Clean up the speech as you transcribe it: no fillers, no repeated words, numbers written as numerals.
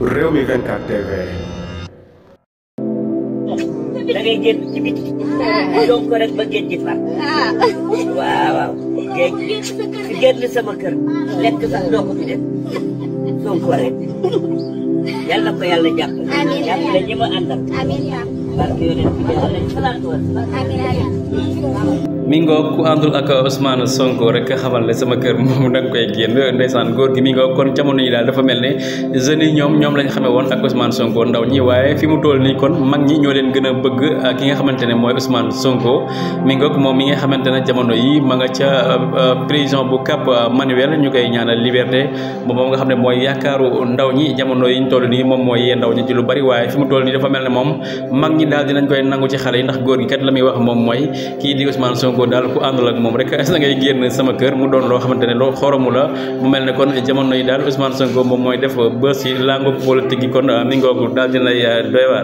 Rewmi 24 TV. da ngay génn ci biti donc rek ba géej gi far waaw génn sama kër lekk sax doo ko fi def donc rek yàlla ko yàlla jàppale jàppale ñi ma àndal barke yonent bi alayhi salaatu wa salaam mi ngoog ku àndul ak Ousmane Sonko rek xamal ne sama kër moom da nga koy génn ndeysaan góor gi mi ngoog kon jamono yi daal dafa mel ne jeunes yi ñoom lañ xamee woon ak Ousmane Sonko ndaw ñi waaye fi mu toll nii kon mag ñi ñoo leen gën a bëgg ki nga xamante ne mooy Ousmane Sonko mi ngoog moom mi nga xamante ne jamono yi ma nga ca prison bu Cap Manuel ñu koy ñaanal liberté moom nga xam ne mooy yaakaaru ndaw ñi jamono yi ñu toll nii moom mooy yee ndaw ñi ci lu bari waaye fi mu toll nii dafa mel ne moom mag ñi daal dinañ koy nangu ci xale yi ndax góor gi kat la muy wax moom mooy kii di Ousmane Sonko daal ku àndul ak moom rek da ngay génn sama kër mu doon loo xamante ne loo xoromu la mu mel ne kon jamono yi daal Ousmane Sonko moom mooy def bës ci langue politique yi kon mi ngoogu daal dinay doy waar